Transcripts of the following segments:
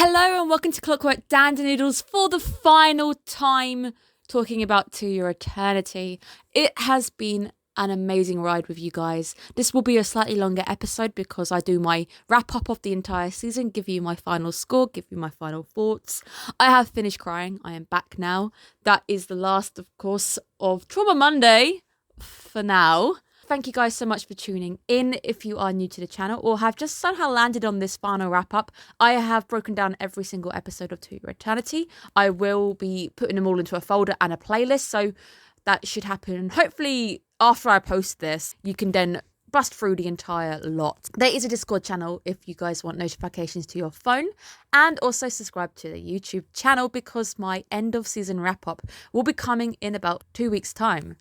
Hello and welcome to Clockwork Dandynoodles for the final time talking about To Your Eternity. It has been an amazing ride with you guys. This will be a slightly longer episode because I do my wrap up of the entire season, give you my final score, give you my final thoughts. I have finished crying. I am back now. That is the last, of course, of Trauma Monday for now. Thank you guys so much for tuning in. If you are new to the channel or have just somehow landed on this final wrap up, I have broken down every single episode of To Your Eternity. I will be putting them all into a folder and a playlist, so that should happen hopefully after I post this. You can then bust through the entire lot. There is a Discord channel if you guys want notifications to your phone, and also subscribe to the YouTube channel because my end of season wrap up will be coming in about 2 weeks time.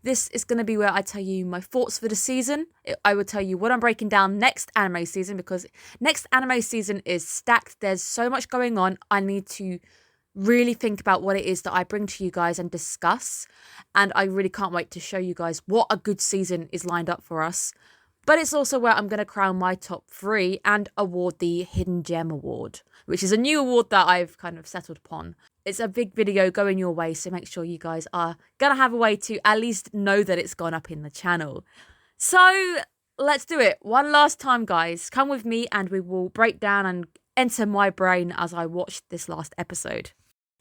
This is going to be where I tell you my thoughts for the season. I will tell you what I'm breaking down next anime season because next anime season is stacked. There's so much going on. I need to really think about what it is that I bring to you guys and discuss. And I really can't wait to show you guys what a good season is lined up for us. But it's also where I'm going to crown my top 3 and award the Hidden Gem Award, which is a new award that I've kind of settled upon. It's a big video going your way, so make sure you guys are going to have a way to at least know that it's gone up in the channel. So let's do it. One last time, guys. Come with me and we will break down and enter my brain as I watch this last episode.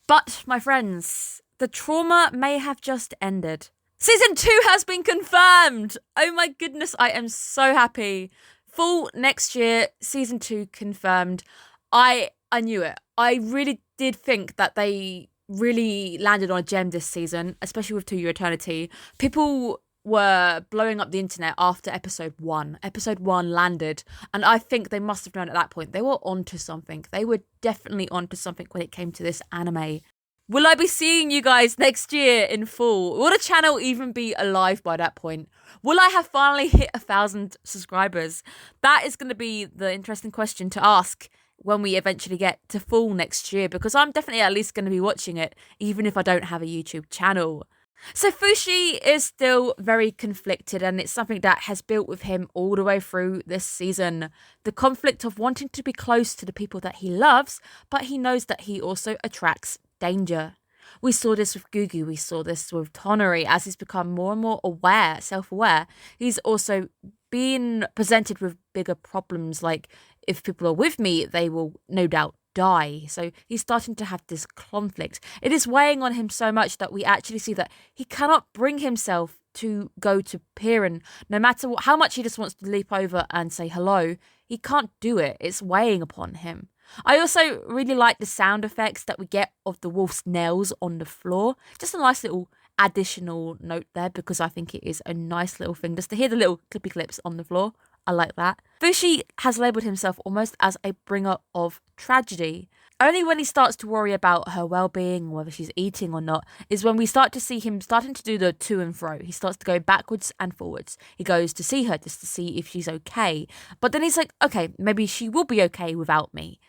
But, my friends, the trauma may have just ended. Season 2 has been confirmed! Oh my goodness, I am so happy. Fall next year, Season 2 confirmed. I knew it. I really did think that they really landed on a gem this season, especially with To Your Eternity. People were blowing up the internet after episode 1. Episode 1 landed, and I think they must have known at that point they were onto something. They were definitely onto something when it came to this anime. Will I be seeing you guys next year in full? Will the channel even be alive by that point? Will I have finally hit 1,000 subscribers? That is going to be the interesting question to ask when we eventually get to full next year, because I'm definitely at least going to be watching it, even if I don't have a YouTube channel. So Fushi is still very conflicted, and it's something that has built with him all the way through this season. The conflict of wanting to be close to the people that he loves, but he knows that he also attracts danger. We saw this with Gugu, we saw this with Tonari. As he's become more and more aware, self-aware, he's also been presented with bigger problems, like if people are with me, they will no doubt die. So he's starting to have this conflict. It is weighing on him so much that we actually see that he cannot bring himself to go to Piran. No matter how much he just wants to leap over and say hello, he can't do it. It's weighing upon him. I also really like the sound effects that we get of the wolf's nails on the floor. Just a nice little additional note there, because I think it is a nice little thing just to hear the little clippy clips on the floor. I like that. Fushi has labelled himself almost as a bringer of tragedy. Only when he starts to worry about her well-being, whether she's eating or not, is when we start to see him starting to do the to and fro. He starts to go backwards and forwards. He goes to see her just to see if she's okay. But then he's like, okay, maybe she will be okay without me.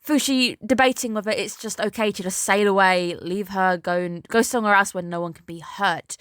Fushi debating whether it's just okay to just sail away, leave her, go somewhere else where no one can be hurt.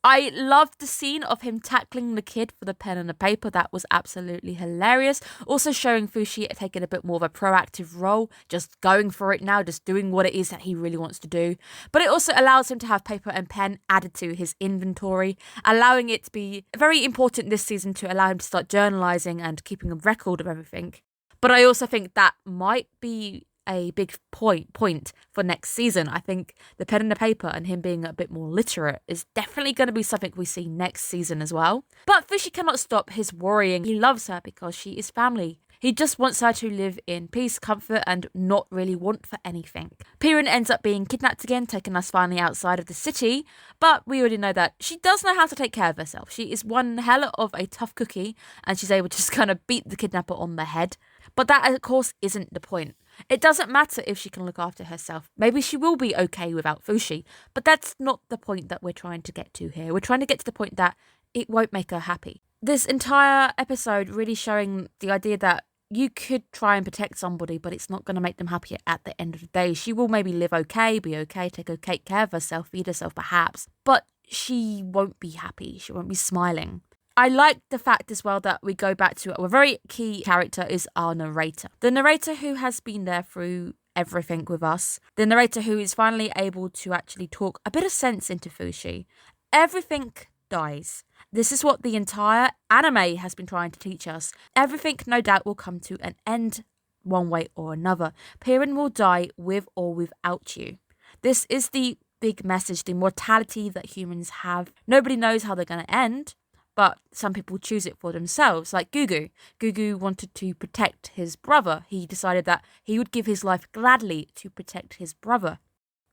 I loved the scene of him tackling the kid for the pen and the paper. That was absolutely hilarious. Also showing Fushi taking a bit more of a proactive role, just going for it now, just doing what it is that he really wants to do. But it also allows him to have paper and pen added to his inventory, allowing it to be very important this season to allow him to start journalizing and keeping a record of everything. But I also think that might be a big point for next season. I think the pen and the paper and him being a bit more literate is definitely going to be something we see next season as well. But Fushi cannot stop his worrying. He loves her because she is family. He just wants her to live in peace, comfort, and not really want for anything. Piran ends up being kidnapped again, taking us finally outside of the city, but we already know that she does know how to take care of herself. She is one hell of a tough cookie, and she's able to just kind of beat the kidnapper on the head. But that, of course, isn't the point. It doesn't matter if she can look after herself. Maybe she will be okay without Fushi, but that's not the point that we're trying to get to here. We're trying to get to the point that it won't make her happy. This entire episode really showing the idea that you could try and protect somebody, but it's not going to make them happy at the end of the day. She will maybe live okay, be okay, take care of herself, feed herself perhaps, but she won't be happy. She won't be smiling. I like the fact as well that we go back to a very key character is our narrator. The narrator who has been there through everything with us. The narrator who is finally able to actually talk a bit of sense into Fushi. Everything dies. This is what the entire anime has been trying to teach us. Everything, no doubt, will come to an end one way or another. Piran will die with or without you. This is the big message, the mortality that humans have. Nobody knows how they're going to end, but some people choose it for themselves, like Gugu. Gugu wanted to protect his brother. He decided that he would give his life gladly to protect his brother.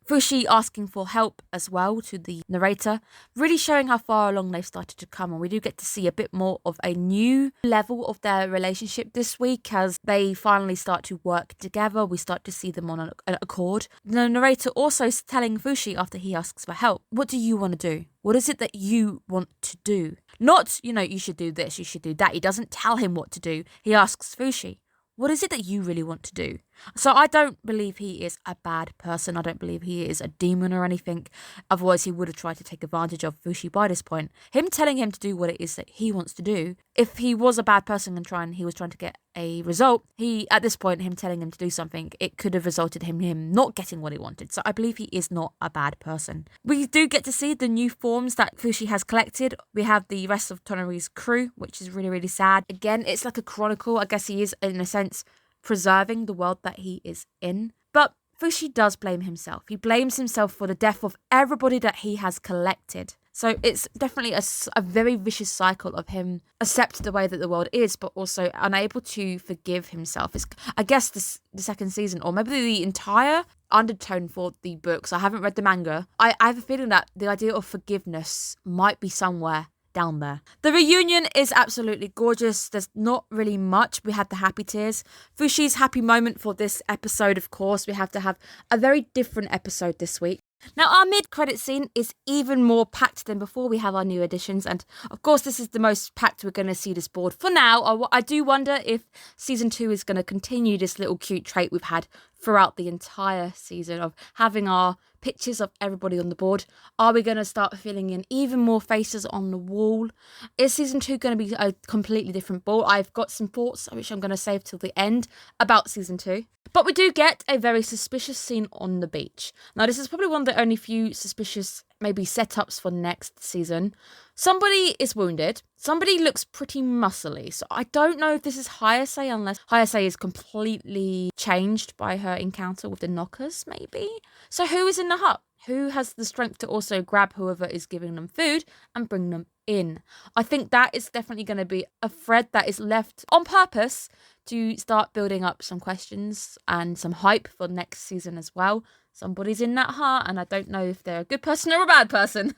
Fushi asking for help as well to the narrator, really showing how far along they've started to come. And we do get to see a bit more of a new level of their relationship this week as they finally start to work together. We start to see them on an accord. The narrator also is telling Fushi after he asks for help, what do you want to do? What is it that you want to do? Not, you should do this, you should do that. He doesn't tell him what to do. He asks Fushi, what is it that you really want to do? So I don't believe he is a bad person. I don't believe he is a demon or anything. Otherwise, he would have tried to take advantage of Fushi by this point. Him telling him to do what it is that he wants to do. If he was a bad person and he was trying to get a result, at this point, him telling him to do something, it could have resulted in him not getting what he wanted. So I believe he is not a bad person. We do get to see the new forms that Fushi has collected. We have the rest of Tonari's crew, which is really, really sad. Again, it's like a chronicle. I guess he is, in a sense, preserving the world that he is in. But Fushi does blame himself. He blames himself for the death of everybody that he has collected. So it's definitely a very vicious cycle of him accepting the way that the world is, but also unable to forgive himself. I guess the second season, or maybe the entire undertone for the books. I haven't read the manga. I have a feeling that the idea of forgiveness might be somewhere down there. The reunion is absolutely gorgeous. There's not really much. We had the happy tears. Fushi's happy moment for this episode, of course. We have to have a very different episode this week. Now, our mid-credit scene is even more packed than before. We have our new additions, and of course, this is the most packed we're going to see this board. For now, I do wonder if Season 2 is going to continue this little cute trait we've had throughout the entire season of having our pictures of everybody on the board. Are we going to start filling in even more faces on the wall? Is Season 2 going to be a completely different ball? I've got some thoughts, which I'm going to save till the end, about Season 2. But we do get a very suspicious scene on the beach. Now, this is probably one of the only few suspicious, maybe, setups for next season. Somebody is wounded. Somebody looks pretty muscly. So I don't know if this is Hayase, unless Hayase is completely changed by her encounter with the knockers, maybe. So who is in the hut? Who has the strength to also grab whoever is giving them food and bring them in? I think that is definitely going to be a thread that is left on purpose to start building up some questions and some hype for next season as well. Somebody's in that hut, and I don't know if they're a good person or a bad person.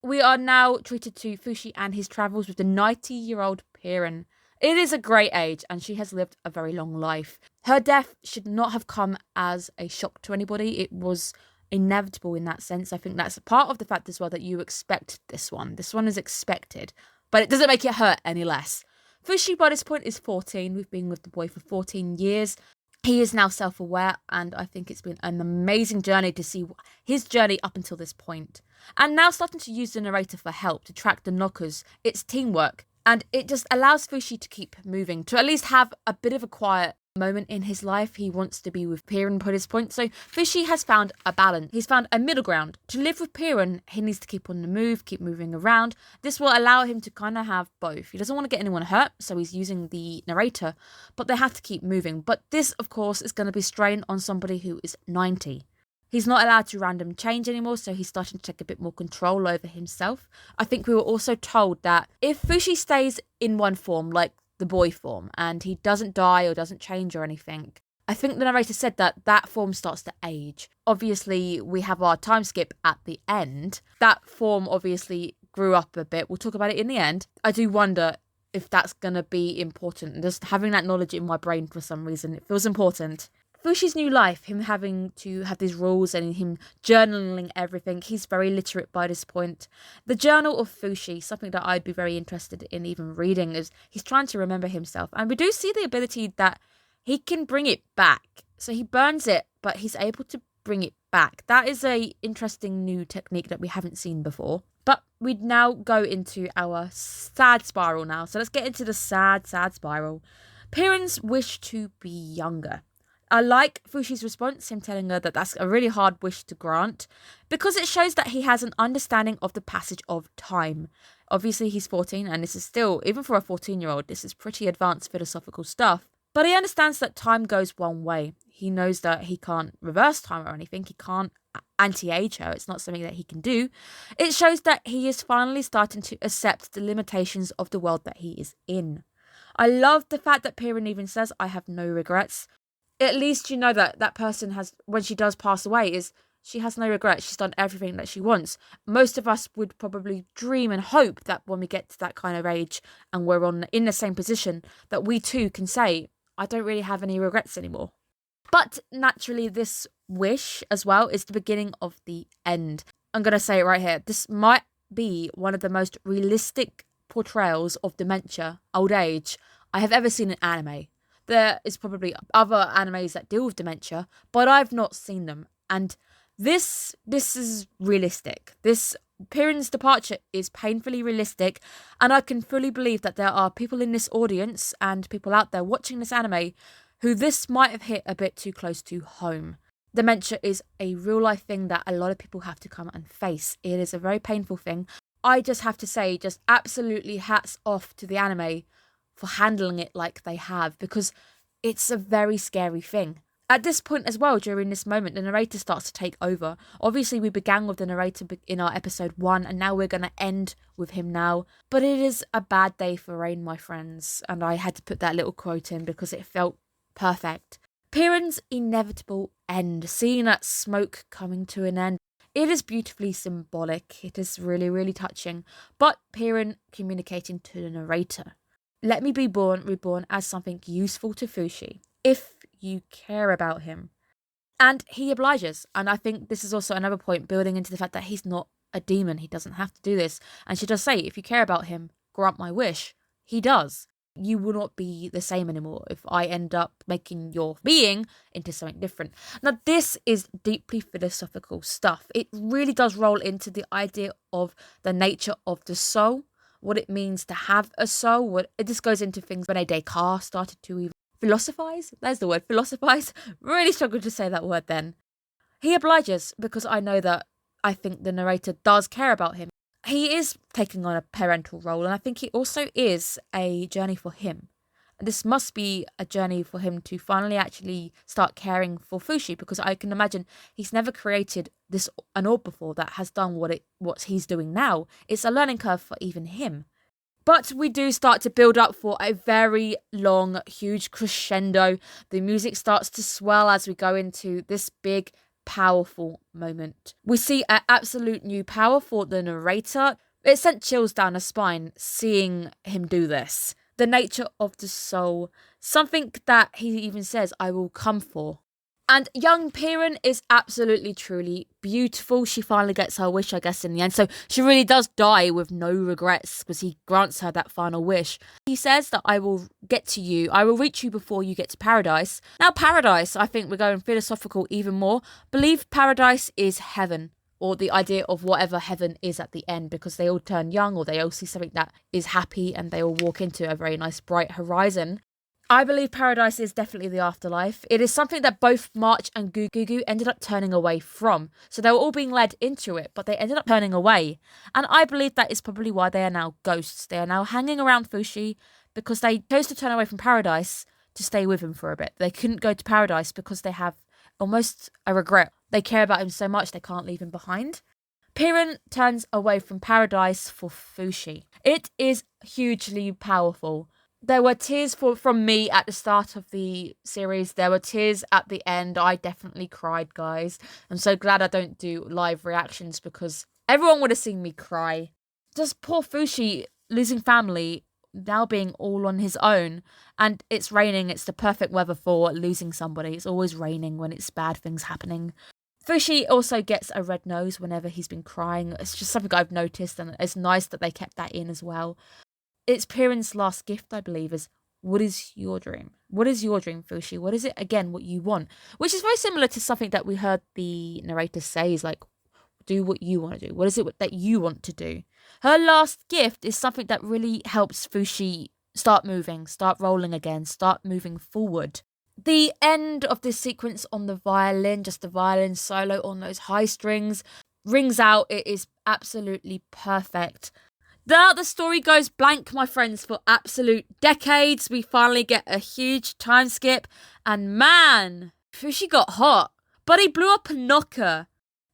We are now treated to Fushi and his travels with the 90-year-old Piran. It is a great age, and she has lived a very long life. Her death should not have come as a shock to anybody. It was inevitable in that sense. I think that's a part of the fact as well that you expect this one. This one is expected, but it doesn't make it hurt any less. Fushi by this point is 14. We've been with the boy for 14 years. He is now self-aware, and I think it's been an amazing journey to see his journey up until this point. And now starting to use the narrator for help to track the knockers. It's teamwork, and it just allows Fushi to keep moving, to at least have a bit of a quiet moment in his life. He wants to be with Piran by this point, so Fushi has found a balance. He's found a middle ground. To live with Piran, he needs to keep on the move, keep moving around. This will allow him to kind of have both. He doesn't want to get anyone hurt, so he's using the narrator, but they have to keep moving. But this, of course, is going to be strain on somebody who is 90. He's not allowed to random change anymore, so he's starting to take a bit more control over himself. I think we were also told that if Fushi stays in one form, like the boy form, and he doesn't die or doesn't change or anything, I think the narrator said that form starts to age. Obviously, we have our time skip at the end. That form obviously grew up a bit. We'll talk about it in the end. I do wonder if that's going to be important. Just having that knowledge in my brain for some reason, it feels important. Fushi's new life, him having to have these rules and him journaling everything, he's very literate by this point. The journal of Fushi, something that I'd be very interested in even reading, is he's trying to remember himself. And we do see the ability that he can bring it back. So he burns it, but he's able to bring it back. That is a interesting new technique that we haven't seen before. But we now go into our sad spiral now. So let's get into the sad spiral. Piran's wish to be younger. I like Fushi's response, him telling her that that's a really hard wish to grant, because it shows that he has an understanding of the passage of time. Obviously, he's 14, and this is still, even for a 14-year-old, this is pretty advanced philosophical stuff. But he understands that time goes one way. He knows that he can't reverse time or anything. He can't anti-age her. It's not something that he can do. It shows that he is finally starting to accept the limitations of the world that he is in. I love the fact that Piran even says, I have no regrets. At least you know that that person has, when she does pass away, is she has no regrets. She's done everything that she wants. Most of us would probably dream and hope that when we get to that kind of age and we're in the same position, that we too can say, I don't really have any regrets anymore. But naturally, this wish as well is the beginning of the end. I'm going to say it right here. This might be one of the most realistic portrayals of dementia, old age, I have ever seen in anime. There is probably other animes that deal with dementia, but I've not seen them. And this is realistic. Piran's departure is painfully realistic, and I can fully believe that there are people in this audience and people out there watching this anime who this might have hit a bit too close to home. Dementia is a real life thing that a lot of people have to come and face. It is a very painful thing. I just have to say, just absolutely hats off to the anime for handling it like they have, because it's a very scary thing. At this point as well, during this moment, the narrator starts to take over. Obviously, we began with the narrator in our episode 1, and now we're going to end with him now. But it is a bad day for Rain, my friends, and I had to put that little quote in because it felt perfect. Piran's inevitable end, seeing that smoke coming to an end. It is beautifully symbolic. It is really, really touching. But Piran communicating to the narrator. Let me be reborn as something useful to Fushi, if you care about him. And he obliges. And I think this is also another point building into the fact that he's not a demon. He doesn't have to do this. And she does say, if you care about him, grant my wish. He does. You will not be the same anymore if I end up making your being into something different. Now, this is deeply philosophical stuff. It really does roll into the idea of the nature of the soul, what it means to have a soul. This goes into things Rene Descartes started to even philosophize. There's the word, philosophize. Really struggled to say that word then. He obliges because I think the narrator does care about him. He is taking on a parental role, and I think it also is a journey for him. This must be a journey for him to finally actually start caring for Fushi, because I can imagine he's never created an orb before that has done what he's doing now. It's a learning curve for even him. But we do start to build up for a very long, huge crescendo. The music starts to swell as we go into this big, powerful moment. We see an absolute new power for the narrator. It sent chills down the spine seeing him do this. The nature of the soul, something that he even says, I will come for. And young Piran is absolutely, truly beautiful. She finally gets her wish, I guess, in the end. So she really does die with no regrets because he grants her that final wish. He says that I will get to you. I will reach you before you get to paradise. Now, paradise, I think we're going philosophical even more. Believe paradise is heaven, or the idea of whatever heaven is at the end, because they all turn young or they all see something that is happy and they all walk into a very nice bright horizon. I believe paradise is definitely the afterlife. It is something that both March and Gugu ended up turning away from. So they were all being led into it, but they ended up turning away. And I believe that is probably why they are now ghosts. They are now hanging around Fushi because they chose to turn away from paradise to stay with him for a bit. They couldn't go to paradise because they have almost a regret. They care about him so much they can't leave him behind. Piran turns away from paradise for Fushi. It is hugely powerful. There were tears from me at the start of the series. There were tears at the end. I definitely cried, guys. I'm so glad I don't do live reactions because everyone would have seen me cry. Just poor Fushi losing family, now being all on his own. And it's raining. It's the perfect weather for losing somebody. It's always raining when it's bad things happening. Fushi also gets a red nose whenever he's been crying. It's just something I've noticed, and it's nice that they kept that in as well. It's Piran's last gift, I believe, is what is your dream? What is your dream, Fushi? What is it, again, what you want? Which is very similar to something that we heard the narrator say, is like, do what you want to do. What is it that you want to do? Her last gift is something that really helps Fushi start moving, start rolling again, start moving forward. The end of this sequence on the violin, just the violin solo on those high strings, rings out. It is absolutely perfect. Now the story goes blank, my friends, for absolute decades. We finally get a huge time skip, and man, Fushi got hot. But he blew up a knocker.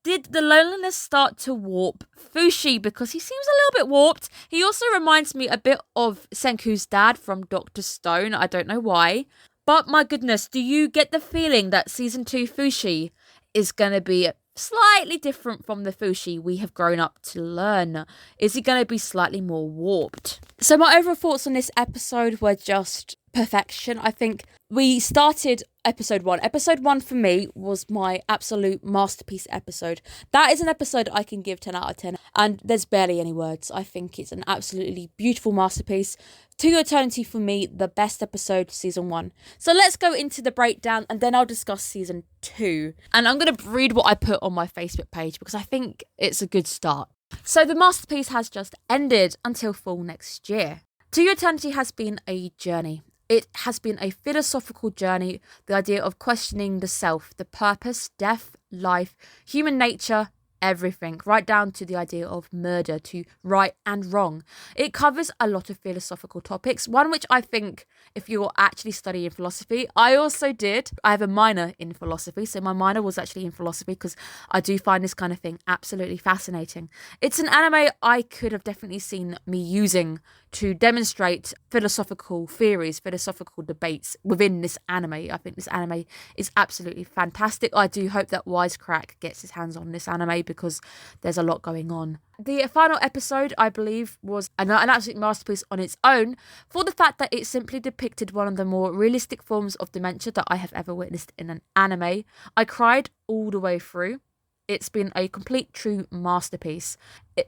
Did the loneliness start to warp Fushi? Because he seems a little bit warped. He also reminds me a bit of Senku's dad from Dr. Stone. I don't know why. But my goodness, do you get the feeling that season 2 Fushi is going to be slightly different from the Fushi we have grown up to learn? Is he going to be slightly more warped? So my overall thoughts on this episode were just perfection. I think we started episode 1. Episode 1 for me was my absolute masterpiece episode. That is an episode I can give 10 out of 10, and there's barely any words. I think it's an absolutely beautiful masterpiece. To Your Eternity for me, the best episode, season 1. So let's go into the breakdown and then I'll discuss season 2. And I'm going to read what I put on my Facebook page because I think it's a good start. So the masterpiece has just ended until fall next year. To Your Eternity has been a journey. It has been a philosophical journey, the idea of questioning the self, the purpose, death, life, human nature, everything, right down to the idea of murder, to right and wrong. It covers a lot of philosophical topics, one which I think if you're actually studying philosophy, I also did. I have a minor in philosophy, so my minor was actually in philosophy because I do find this kind of thing absolutely fascinating. It's an anime I could have definitely seen me using to demonstrate philosophical theories, philosophical debates within this anime. I think this anime is absolutely fantastic. I do hope that Wisecrack gets his hands on this anime because there's a lot going on. The final episode, I believe, was an absolute masterpiece on its own for the fact that it simply depicted one of the more realistic forms of dementia that I have ever witnessed in an anime. I cried all the way through. It's been a complete true masterpiece.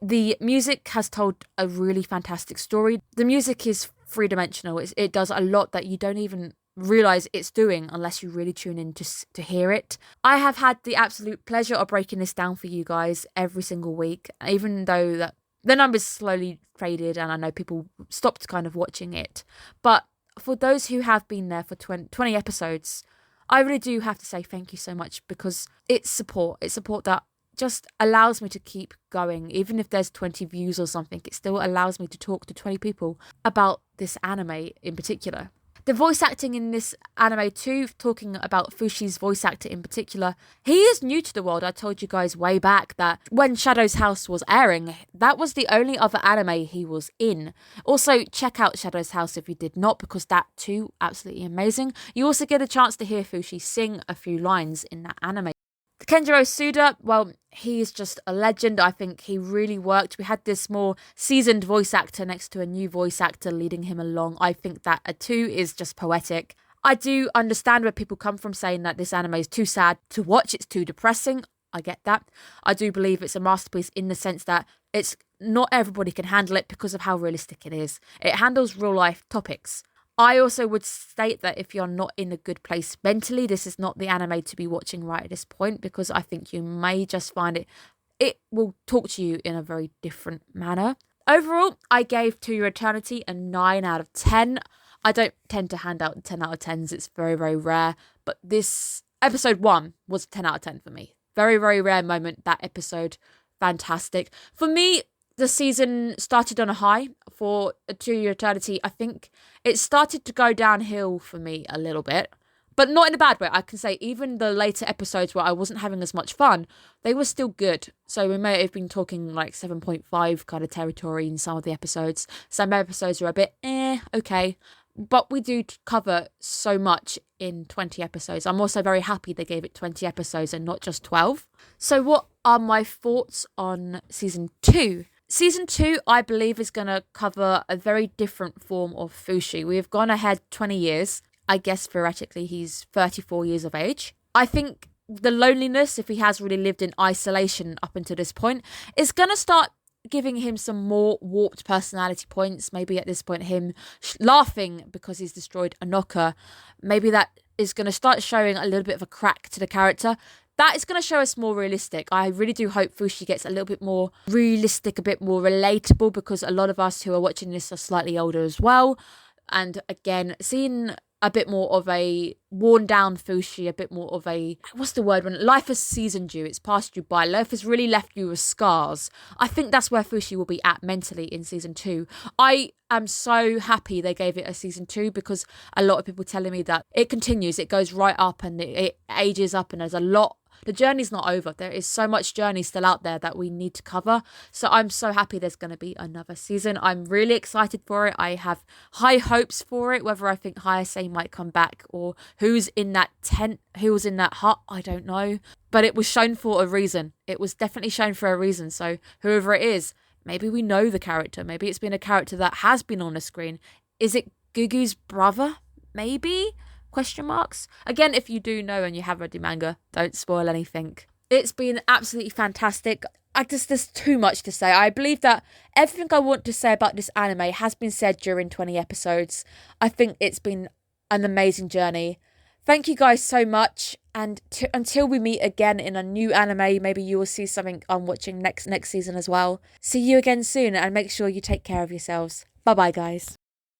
The music has told a really fantastic story. The music is three-dimensional. It does a lot that you don't even realise it's doing unless you really tune in to hear it. I have had the absolute pleasure of breaking this down for you guys every single week, even though that the numbers slowly faded and I know people stopped kind of watching it. But for those who have been there for 20 episodes, I really do have to say thank you so much because it's support. It's support that just allows me to keep going. Even if there's 20 views or something, it still allows me to talk to 20 people about this anime in particular. The voice acting in this anime too, talking about Fushi's voice actor in particular, he is new to the world. I told you guys way back that when Shadow's House was airing, that was the only other anime he was in. Also, check out Shadow's House if you did not, because that too, absolutely amazing. You also get a chance to hear Fushi sing a few lines in that anime. Kenjiro Suda, well, he is just a legend. I think he really worked. We had this more seasoned voice actor next to a new voice actor leading him along. I think that too is just poetic. I do understand where people come from saying that this anime is too sad to watch. It's too depressing. I get that. I do believe it's a masterpiece in the sense that it's not everybody can handle it because of how realistic it is. It handles real life topics. I also would state that if you're not in a good place mentally, this is not the anime to be watching right at this point because I think you may just find it will talk to you in a very different manner. Overall, I gave To Your Eternity a 9 out of 10. I don't tend to hand out 10 out of 10s. It's very, very rare. But this episode 1 was 10 out of 10 for me. Very, very rare moment, that episode. Fantastic. For me, the season started on a high for To Your Eternity. I think it started to go downhill for me a little bit, but not in a bad way. I can say even the later episodes where I wasn't having as much fun, they were still good. So we may have been talking like 7.5 kind of territory in some of the episodes. Some episodes are a bit okay. But we do cover so much in 20 episodes. I'm also very happy they gave it 20 episodes and not just 12. So what are my thoughts on season 2? Season 2, I believe, is going to cover a very different form of Fushi. We have gone ahead 20 years. I guess theoretically he's 34 years of age. I think the loneliness, if he has really lived in isolation up until this point, is going to start giving him some more warped personality points. Maybe at this point him laughing because he's destroyed a knocker. Maybe that is going to start showing a little bit of a crack to the character. That is going to show us more realistic. I really do hope Fushi gets a little bit more realistic, a bit more relatable, because a lot of us who are watching this are slightly older as well. And again, seeing a bit more of a worn down Fushi, a bit more of a, what's the word, when life has seasoned you, it's passed you by, life has really left you with scars. I think that's where Fushi will be at mentally in season 2. I am so happy they gave it a season 2, because a lot of people telling me that it continues, it goes right up, and it ages up, and there's a lot. The journey's not over. There is so much journey still out there that we need to cover. So I'm so happy there's going to be another season. I'm really excited for it. I have high hopes for it. Whether I think Hayase might come back, or who's in that tent, who was in that hut, I don't know. But it was shown for a reason. It was definitely shown for a reason. So whoever it is, maybe we know the character. Maybe it's been a character that has been on the screen. Is it Gugu's brother? Maybe? Question marks. Again, if you do know and you have read the manga, don't spoil anything. It's been absolutely fantastic. There's too much to say. I believe that everything I want to say about this anime has been said during 20 episodes. I think it's been an amazing journey. Thank you guys so much. And until we meet again in a new anime, maybe you will see something I'm watching next season as well. See you again soon, and make sure you take care of yourselves. Bye bye, guys.